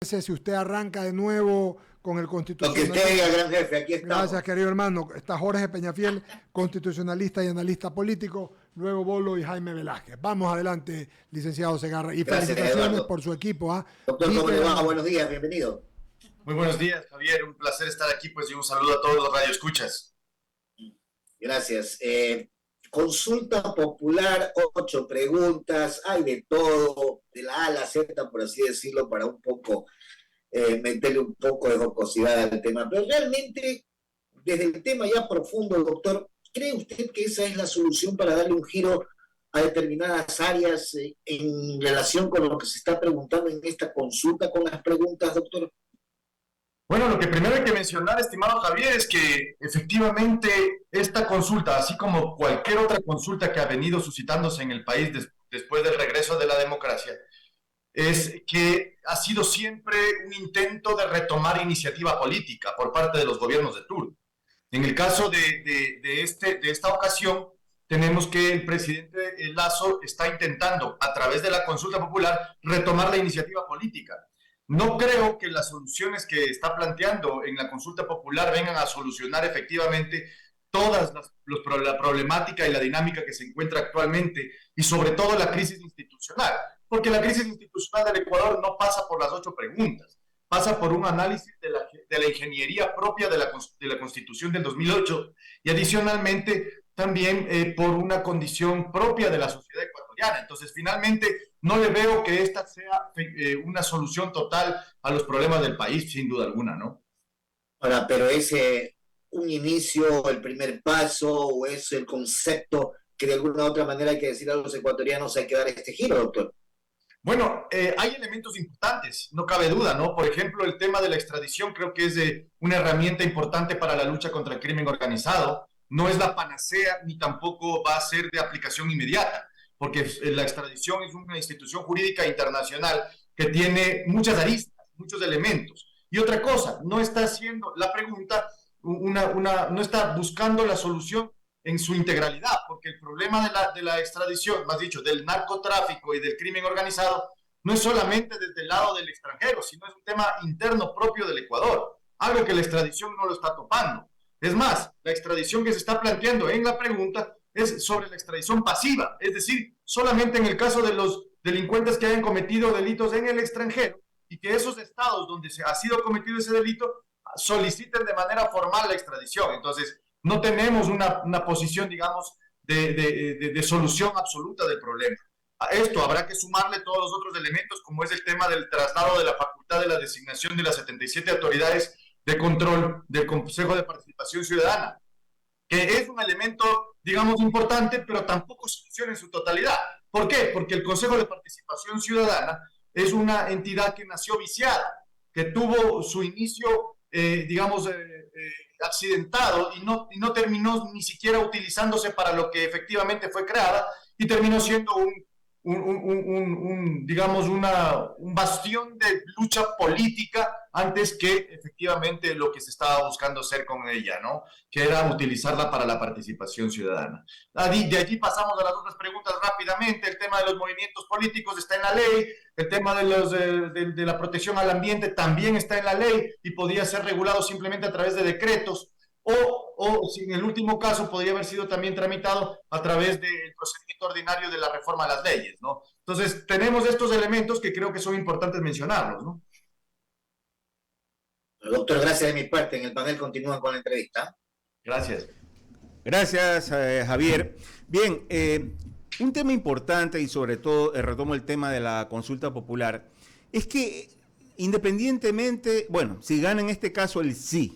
Si usted arranca de nuevo con el Lo que constitucionalismo. usted diga, gran jefe, aquí estamos. Gracias, querido hermano. Está Jorge Peñafiel, constitucionalista y analista político, luego Bolo y Jaime Velázquez. Vamos adelante, licenciado Segarra. Y Gracias, felicitaciones Eduardo. por su equipo. Doctor, ¿cómo le va? Buenos días, bienvenido. Muy buenos días, Javier. Un placer estar aquí, pues, y un saludo a todos los radioescuchas. Gracias. Consulta popular, 8 preguntas, hay de todo, de la A a la Z, por así decirlo, para un poco meterle un poco de jocosidad al tema. Pero realmente, desde el tema ya profundo, doctor, ¿cree usted que esa es la solución para darle un giro a determinadas áreas en relación con lo que se está preguntando en esta consulta con las preguntas, doctor? Bueno, lo que primero hay que mencionar, estimado Javier, es que efectivamente esta consulta, así como cualquier otra consulta que ha venido suscitándose en el país después del regreso de la democracia, es que ha sido siempre un intento de retomar iniciativa política por parte de los gobiernos de turno. En el caso de esta ocasión, tenemos que el presidente Lasso está intentando, a través de la consulta popular, retomar la iniciativa política. No creo que las soluciones que está planteando en la consulta popular vengan a solucionar efectivamente todas la problemática y la dinámica que se encuentra actualmente y sobre todo la crisis institucional, porque la crisis institucional del Ecuador no pasa por las 8 preguntas, pasa por un análisis de la ingeniería propia de la Constitución del 2008 y adicionalmente también por una condición propia de la sociedad ecuatoriana. Entonces, finalmente, no le veo que esta sea una solución total a los problemas del país, sin duda alguna, ¿no? Ahora, pero ¿es un inicio, el primer paso, o es el concepto que de alguna u otra manera hay que decir a los ecuatorianos hay que dar este giro, doctor? Bueno, hay elementos importantes, no cabe duda, ¿no? Por ejemplo, el tema de la extradición creo que es una herramienta importante para la lucha contra el crimen organizado. No es la panacea ni tampoco va a ser de aplicación inmediata, porque la extradición es una institución jurídica internacional que tiene muchas aristas, muchos elementos. Y otra cosa, no está haciendo la pregunta, no está buscando la solución en su integralidad, porque el problema de la extradición, más dicho, del narcotráfico y del crimen organizado, no es solamente desde el lado del extranjero, sino es un tema interno propio del Ecuador, algo que la extradición no lo está topando. Es más, la extradición que se está planteando en la pregunta es sobre la extradición pasiva, es decir, solamente en el caso de los delincuentes que hayan cometido delitos en el extranjero y que esos estados donde se ha sido cometido ese delito soliciten de manera formal la extradición. Entonces, no tenemos una posición, digamos, de solución absoluta del problema. A esto habrá que sumarle todos los otros elementos, como es el tema del traslado de la facultad de la designación de las 77 autoridades de control del Consejo de Participación Ciudadana, que es un elemento, digamos, importante, pero tampoco soluciona en su totalidad. ¿Por qué? Porque el Consejo de Participación Ciudadana es una entidad que nació viciada, que tuvo su inicio, digamos, accidentado y no terminó ni siquiera utilizándose para lo que efectivamente fue creada y terminó siendo digamos, un bastión de lucha política antes que efectivamente lo que se estaba buscando hacer con ella, ¿no? Que era utilizarla para la participación ciudadana. De allí pasamos a las otras preguntas rápidamente. El tema de los movimientos políticos está en la ley, el tema de la protección al ambiente también está en la ley y podía ser regulado simplemente a través de decretos. O si en el último caso podría haber sido también tramitado a través del procedimiento ordinario de la reforma a las leyes, ¿no? Entonces, tenemos estos elementos que creo que son importantes mencionarlos, ¿no? Doctor, gracias de mi parte. En el panel continúan con la entrevista. Gracias. Gracias, Javier. Bien, un tema importante y sobre todo retomo el tema de la consulta popular, es que independientemente, bueno, si gana en este caso el sí,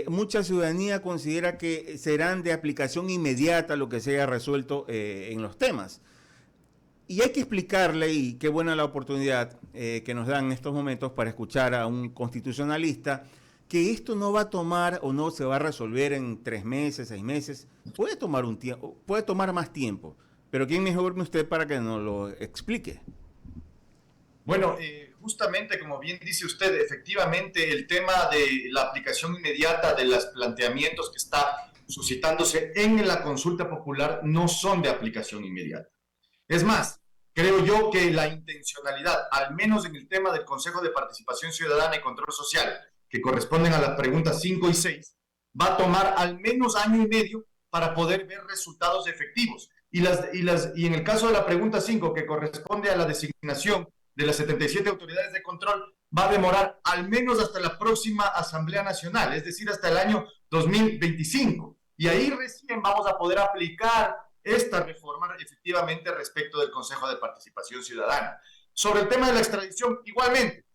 mucha ciudadanía considera que serán de aplicación inmediata lo que se haya resuelto en los temas. Y hay que explicarle, y qué buena la oportunidad que nos dan en estos momentos para escuchar a un constitucionalista, que esto no va a tomar o no se va a resolver en 3 meses, 6 meses. Puede tomar un tiempo, puede tomar más tiempo. Pero ¿quién mejor que usted para que nos lo explique? Bueno, justamente como bien dice usted, efectivamente el tema de la aplicación inmediata de los planteamientos que está suscitándose en la consulta popular no son de aplicación inmediata. Es más, Creo yo que la intencionalidad, al menos en el tema del Consejo de Participación Ciudadana y Control Social, que corresponden a las preguntas 5 y 6, va a tomar al menos año y medio para poder ver resultados efectivos. Y en el caso de la pregunta 5, que corresponde a la designación de las 77 autoridades de control, va a demorar al menos hasta la próxima Asamblea Nacional, es decir, hasta el año 2025. Y ahí recién vamos a poder aplicar esta reforma efectivamente respecto del Consejo de Participación Ciudadana. Sobre el tema de la extradición, igualmente,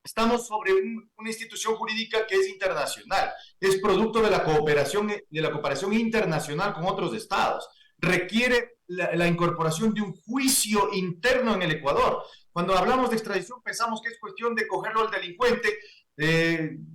estamos sobre una institución jurídica que es internacional, es producto de la cooperación internacional con otros estados, requiere la incorporación de un juicio interno en el Ecuador. Cuando hablamos de extradición pensamos que es cuestión de cogerlo al delincuente,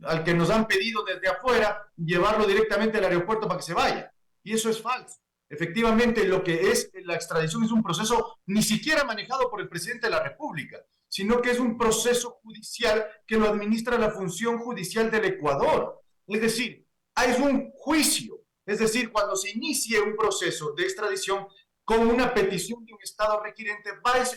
al que nos han pedido desde afuera, llevarlo directamente al aeropuerto para que se vaya. Y eso es falso. Efectivamente, lo que es la extradición es un proceso ni siquiera manejado por el presidente de la República, sino que es un proceso judicial que lo administra la función judicial del Ecuador. Es decir, hay un juicio. Es decir, cuando se inicie un proceso de extradición con una petición de un Estado requirente,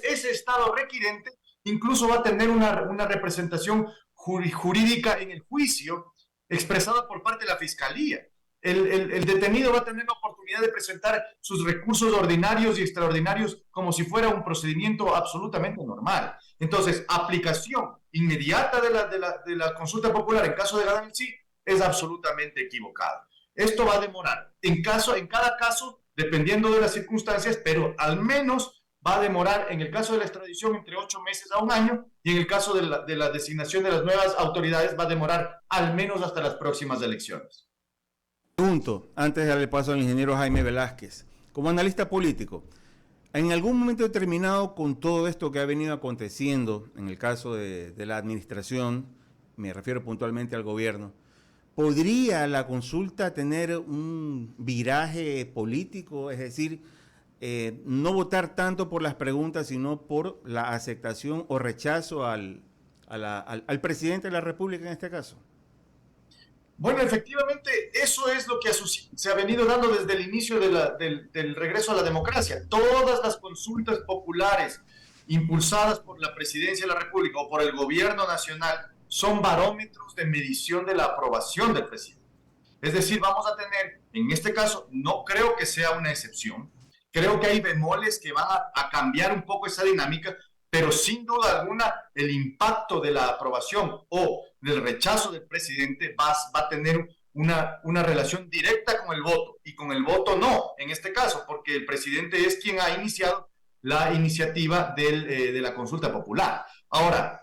ese Estado requirente incluso va a tener una representación jurídica en el juicio expresada por parte de la Fiscalía. El detenido va a tener la oportunidad de presentar sus recursos ordinarios y extraordinarios como si fuera un procedimiento absolutamente normal. Entonces, aplicación inmediata de la consulta popular en caso de ganar el sí es absolutamente equivocado. Esto va a demorar en cada caso, dependiendo de las circunstancias, pero al menos va a demorar, en el caso de la extradición, entre 8 meses a 1 año, y en el caso de la designación de las nuevas autoridades va a demorar al menos hasta las próximas elecciones. Pregunto, antes de darle paso al ingeniero Jaime Velázquez, como analista político, en algún momento determinado con todo esto que ha venido aconteciendo, en el caso de la administración, me refiero puntualmente al gobierno, ¿podría la consulta tener un viraje político? Es decir, no votar tanto por las preguntas, sino por la aceptación o rechazo al presidente de la República en este caso. Bueno, efectivamente, eso es lo que se ha venido dando desde el inicio del regreso a la democracia. Todas las consultas populares impulsadas por la Presidencia de la República o por el Gobierno Nacional son barómetros de medición de la aprobación del presidente. Es decir, vamos a tener, en este caso, no creo que sea una excepción, creo que hay bemoles que van a cambiar un poco esa dinámica, pero sin duda alguna el impacto de la aprobación o del rechazo del presidente va a tener una relación directa con el voto, y con el voto no, en este caso, porque el presidente es quien ha iniciado la iniciativa de la consulta popular. Ahora,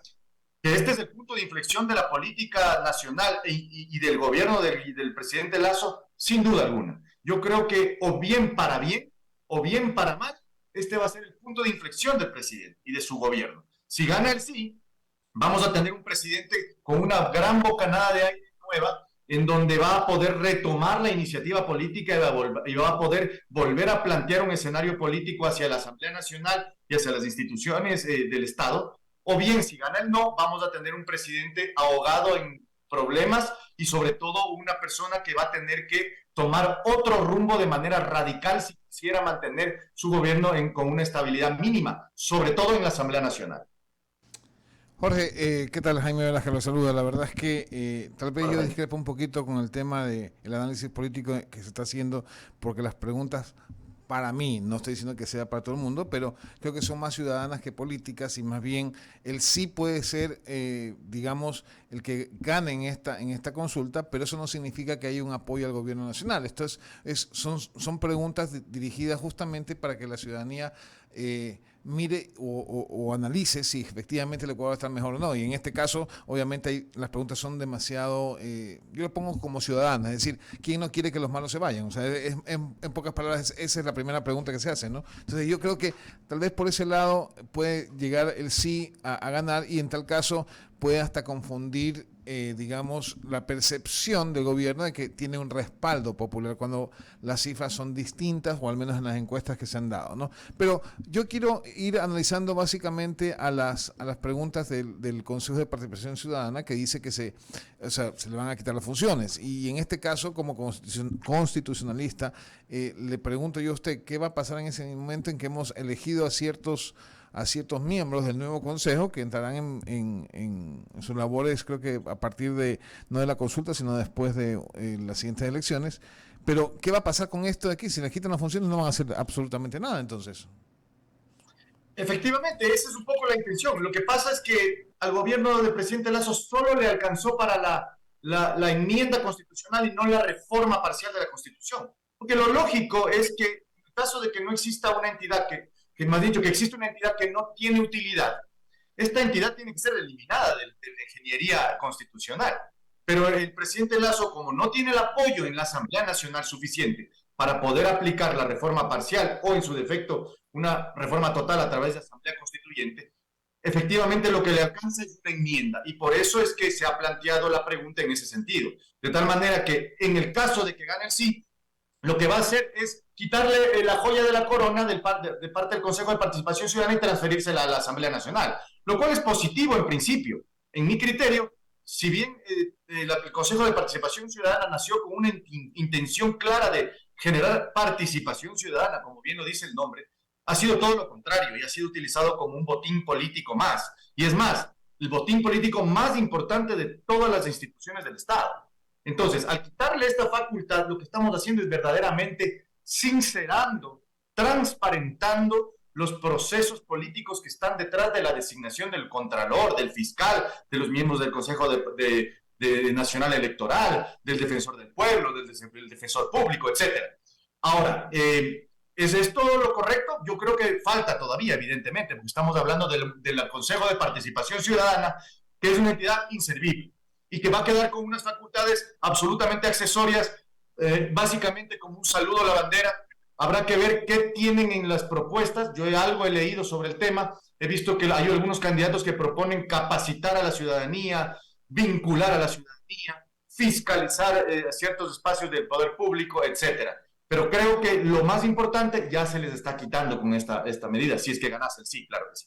que este es el punto de inflexión de la política nacional y del gobierno del presidente Lasso, sin duda alguna. Yo creo que o bien para bien o bien para mal, este va a ser el punto de inflexión del presidente y de su gobierno. Si gana el sí, vamos a tener un presidente con una gran bocanada de aire nueva, en donde va a poder retomar la iniciativa política y va a poder volver a plantear un escenario político hacia la Asamblea Nacional y hacia las instituciones del Estado. O bien, si gana el no, vamos a tener un presidente ahogado en problemas y sobre todo una persona que va a tener que tomar otro rumbo de manera radical si quisiera mantener su gobierno con una estabilidad mínima, sobre todo en la Asamblea Nacional. Jorge, ¿qué tal? Jaime Velázquez lo saluda. La verdad es que tal vez yo discrepo un poquito con el tema del análisis político que se está haciendo, porque las preguntas, para mí, no estoy diciendo que sea para todo el mundo, pero creo que son más ciudadanas que políticas, y más bien el sí puede ser, digamos, el que gane en esta consulta, pero eso no significa que haya un apoyo al gobierno nacional. Esto son preguntas dirigidas justamente para que la ciudadanía mire o analice si efectivamente el Ecuador está mejor o no. Y en este caso, obviamente, las preguntas son demasiado, yo lo pongo como ciudadana, es decir, ¿quién no quiere que los malos se vayan? O sea, en pocas palabras, esa es la primera pregunta que se hace, ¿no? Entonces yo creo que tal vez por ese lado puede llegar el sí a ganar, y en tal caso puede hasta confundir, digamos, la percepción del gobierno de que tiene un respaldo popular cuando las cifras son distintas, o al menos en las encuestas que se han dado, ¿no? Pero yo quiero ir analizando básicamente a las preguntas del Consejo de Participación Ciudadana, que dice que se le van a quitar las funciones. Y en este caso, como constitucionalista, le pregunto yo a usted, ¿qué va a pasar en ese momento en que hemos elegido a ciertos a ciertos miembros del nuevo Consejo que entrarán en sus labores, creo que a partir de, no de la consulta, sino después de las siguientes elecciones. Pero, ¿qué va a pasar con esto de aquí? Si les quitan las funciones no van a hacer absolutamente nada, entonces. Efectivamente, esa es un poco la intención. Lo que pasa es que al gobierno del presidente Lasso solo le alcanzó para la enmienda constitucional y no la reforma parcial de la Constitución. Porque lo lógico es que en el caso de que no exista una entidad, que más dicho, que existe una entidad que no tiene utilidad, esta entidad tiene que ser eliminada de la ingeniería constitucional. Pero el presidente Lasso, como no tiene el apoyo en la Asamblea Nacional suficiente para poder aplicar la reforma parcial o, en su defecto, una reforma total a través de Asamblea Constituyente, efectivamente lo que le alcanza es una enmienda. Y por eso es que se ha planteado la pregunta en ese sentido. De tal manera que, en el caso de que gane el sí, lo que va a hacer es quitarle la joya de la corona de parte del Consejo de Participación Ciudadana y transferírsela a la Asamblea Nacional. Lo cual es positivo en principio. En mi criterio, si bien el Consejo de Participación Ciudadana nació con una intención clara de generar participación ciudadana, como bien lo dice el nombre, ha sido todo lo contrario y ha sido utilizado como un botín político más. Y es más, el botín político más importante de todas las instituciones del Estado. Entonces, al quitarle esta facultad, lo que estamos haciendo es verdaderamente sincerando, transparentando los procesos políticos que están detrás de la designación del contralor, del fiscal, de los miembros del Consejo Nacional Electoral, del defensor del pueblo, del defensor público, etc. Ahora, ¿es todo lo correcto? Yo creo que falta todavía, evidentemente, porque estamos hablando del Consejo de Participación Ciudadana, que es una entidad inservible y que va a quedar con unas facultades absolutamente accesorias, básicamente como un saludo a la bandera. Habrá que ver qué tienen en las propuestas. Yo algo he leído sobre el tema. He visto que hay algunos candidatos que proponen capacitar a la ciudadanía, vincular a la ciudadanía, fiscalizar ciertos espacios del poder público, etcétera. Pero creo que lo más importante ya se les está quitando con esta medida, si es que ganase el sí, claro que sí.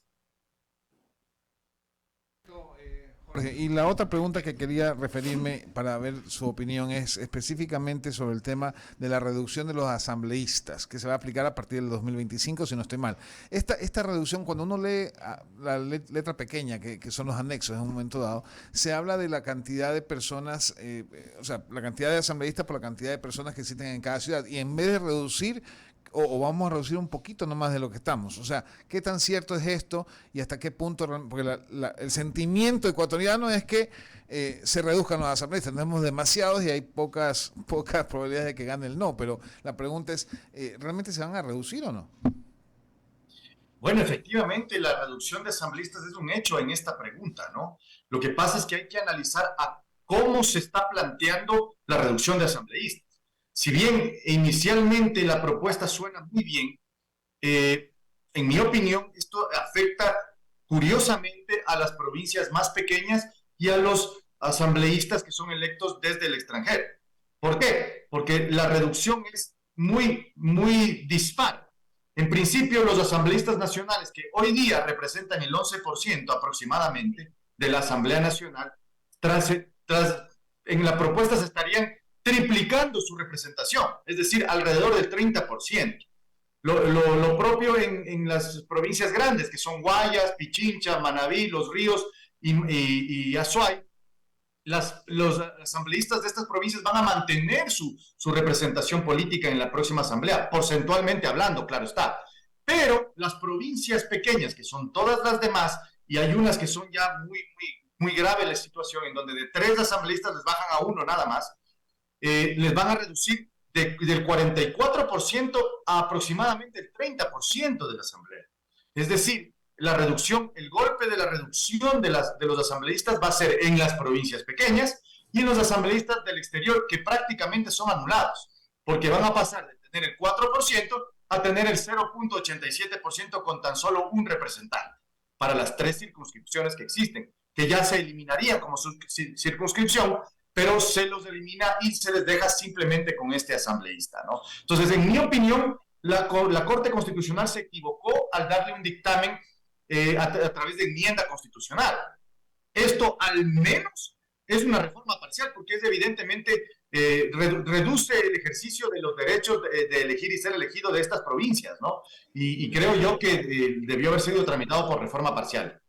Jorge, y la otra pregunta que quería referirme para ver su opinión es específicamente sobre el tema de la reducción de los asambleístas, que se va a aplicar a partir del 2025, si no estoy mal. Esta reducción, cuando uno lee la letra pequeña, que son los anexos en un momento dado, se habla de la cantidad de personas, o sea, la cantidad de asambleístas por la cantidad de personas que existen en cada ciudad, y en vez de reducir, o vamos a reducir un poquito nomás de lo que estamos. O sea, ¿qué tan cierto es esto y hasta qué punto? Porque el sentimiento ecuatoriano es que se reduzcan los asambleístas. Tenemos demasiados y hay pocas probabilidades de que gane el no. Pero la pregunta es, ¿realmente se van a reducir o no? Bueno, efectivamente, la reducción de asambleístas es un hecho en esta pregunta, ¿no? Lo que pasa es que hay que analizar a cómo se está planteando la reducción de asambleístas. Si bien inicialmente la propuesta suena muy bien, en mi opinión, esto afecta curiosamente a las provincias más pequeñas y a los asambleístas que son electos desde el extranjero. ¿Por qué? Porque la reducción es muy, muy dispar. En principio, los asambleístas nacionales, que hoy día representan el 11% aproximadamente de la Asamblea Nacional, en la propuesta se estarían triplicando su representación, es decir, alrededor del 30%. Lo propio en las provincias grandes, que son Guayas, Pichincha, Manabí, Los Ríos y Azuay. Los asambleístas de estas provincias van a mantener su representación política en la próxima asamblea, porcentualmente hablando, claro está. Pero las provincias pequeñas, que son todas las demás, y hay unas que son ya muy grave la situación, en donde de 3 asambleístas les bajan a 1 nada más, les van a reducir del 44% a aproximadamente el 30% de la asamblea. Es decir, el golpe de la reducción de los asambleístas va a ser en las provincias pequeñas y en los asambleístas del exterior, que prácticamente son anulados, porque van a pasar de tener el 4% a tener el 0.87% con tan solo un representante para las 3 circunscripciones que existen, que ya se eliminarían como circunscripción, pero se los elimina y se les deja simplemente con este asambleísta, ¿no? Entonces, en mi opinión, la Corte Constitucional se equivocó al darle un dictamen a través de enmienda constitucional. Esto al menos es una reforma parcial, porque es evidentemente reduce el ejercicio de los derechos de elegir y ser elegido de estas provincias, ¿no? Y creo yo que debió haber sido tramitado por reforma parcial.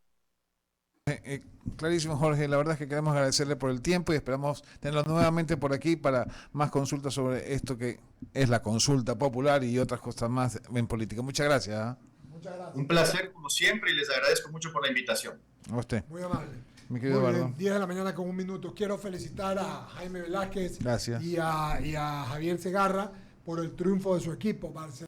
Clarísimo, Jorge. La verdad es que queremos agradecerle por el tiempo y esperamos tenerlo nuevamente por aquí para más consultas sobre esto que es la consulta popular y otras cosas más en política. Muchas gracias. Muchas gracias. Un placer, como siempre, y les agradezco mucho por la invitación. A usted. Muy amable. Mi querido Muy Eduardo. bien, 10 de la mañana con 1 minuto. Quiero felicitar a Jaime Velázquez Gracias. y a Javier Segarra por el triunfo de su equipo. Barcelona.